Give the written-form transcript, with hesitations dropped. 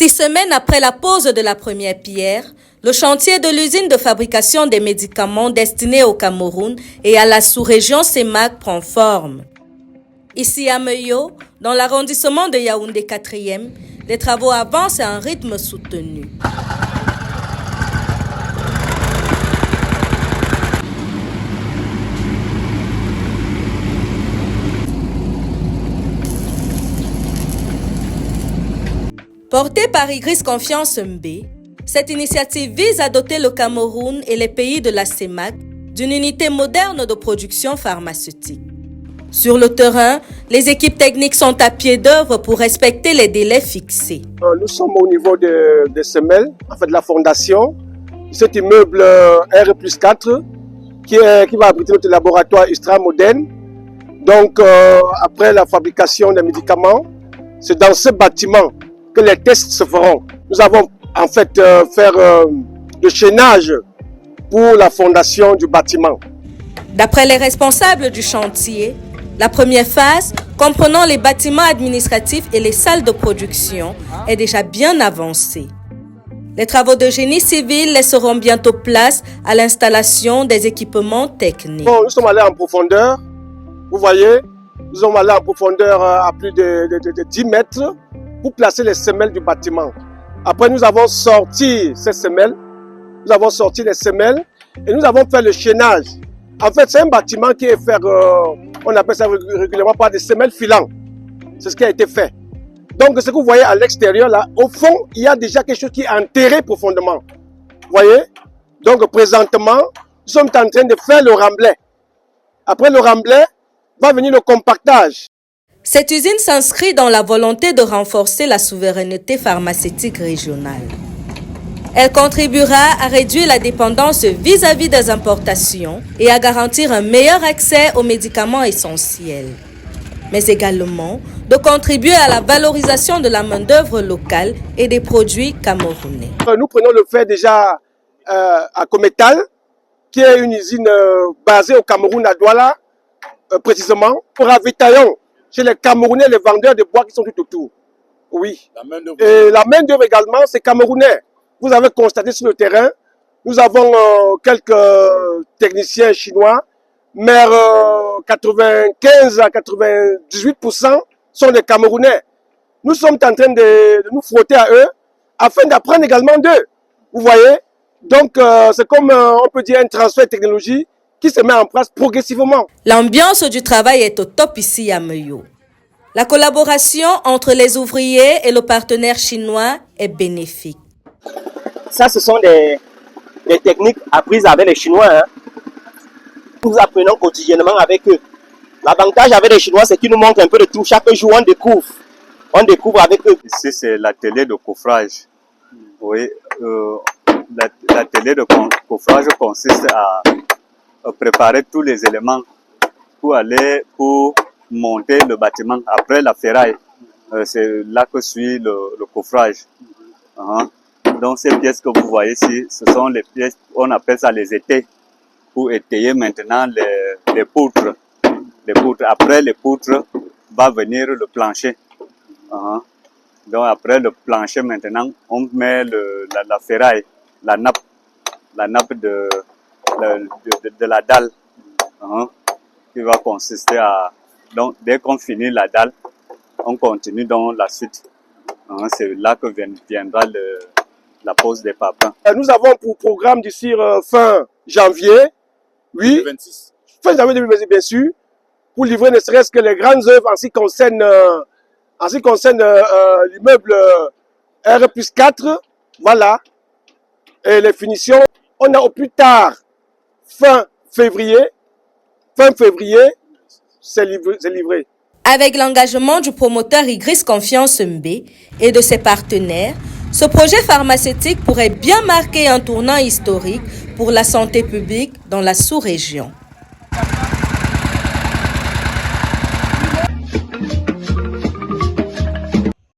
6 semaines après la pose de la première pierre, le chantier de l'usine de fabrication des médicaments destinés au Cameroun et à la sous-région CEMAC prend forme. Ici à Meyo, dans l'arrondissement de Yaoundé 4e, les travaux avancent à un rythme soutenu. Portée par Igris Confiance Mbé, cette initiative vise à doter le Cameroun et les pays de la CEMAC d'une unité moderne de production pharmaceutique. Sur le terrain, les équipes techniques sont à pied d'œuvre pour respecter les délais fixés. Nous sommes au niveau de SEMEL, en fait de la fondation, cet immeuble R+4 qui va abriter notre laboratoire ultramoderne. Donc après la fabrication des médicaments, c'est dans ce bâtiment que les tests se feront. Nous avons en fait faire le chaînage pour la fondation du bâtiment. D'après les responsables du chantier, la première phase, comprenant les bâtiments administratifs et les salles de production, est déjà bien avancée. Les travaux de génie civil laisseront bientôt place à l'installation des équipements techniques. Bon, nous sommes allés en profondeur, vous voyez, nous sommes allés en profondeur à plus de 10 mètres pour placer les semelles du bâtiment. Après, nous avons sorti ces semelles, et nous avons fait le chaînage. En fait, c'est un bâtiment qui est fait, on appelle ça régulièrement par des semelles filantes. C'est ce qui a été fait. Donc, ce que vous voyez à l'extérieur, là, au fond, il y a déjà quelque chose qui est enterré profondément. Vous voyez? Donc, présentement, nous sommes en train de faire le remblai. Après le remblai, va venir le compactage. Cette usine s'inscrit dans la volonté de renforcer la souveraineté pharmaceutique régionale. Elle contribuera à réduire la dépendance vis-à-vis des importations et à garantir un meilleur accès aux médicaments essentiels, mais également de contribuer à la valorisation de la main-d'œuvre locale et des produits camerounais. Nous prenons le fait déjà à Cometal, qui est une usine basée au Cameroun, à Douala, précisément, pour ravitaillons chez les Camerounais, les vendeurs de bois qui sont tout autour. Oui. Et la main-d'œuvre également, c'est camerounais. Vous avez constaté sur le terrain, nous avons quelques techniciens chinois, mais 95 à 98% sont des Camerounais. Nous sommes en train de nous frotter à eux afin d'apprendre également d'eux. Vous voyez? Donc, c'est comme, on peut dire, un transfert de technologie qui se met en place progressivement. L'ambiance du travail est au top ici à Meyo. La collaboration entre les ouvriers et le partenaire chinois est bénéfique. Ça, ce sont des techniques apprises avec les Chinois. Hein. Nous apprenons quotidiennement avec eux. L'avantage avec les Chinois, c'est qu'ils nous montrent un peu de tout. Chaque jour, on découvre. On découvre avec eux. Ici, c'est l'atelier de coffrage. Oui, l'atelier de coffrage consiste à préparer tous les éléments pour monter le bâtiment. Après la ferraille, c'est là que suit le coffrage. Donc ces pièces que vous voyez ici, ce sont les pièces, on appelle ça les étais, pour étayer maintenant les poutres. Après les poutres, va venir le plancher. Donc après le plancher maintenant, on met la ferraille, la nappe de la dalle, qui va consister à... Donc dès qu'on finit la dalle, on continue dans la suite. C'est là que viendra la pose des papins. Nous avons pour programme d'ici fin janvier, oui, 2026. Fin janvier 2026 bien sûr, pour livrer ne serait-ce que les grandes œuvres en ce qui concerne l'immeuble R+4, voilà, et les finitions. On a au plus tard fin février, c'est livré. Avec l'engagement du promoteur Igris Confiance Mbé et de ses partenaires, ce projet pharmaceutique pourrait bien marquer un tournant historique pour la santé publique dans la sous-région.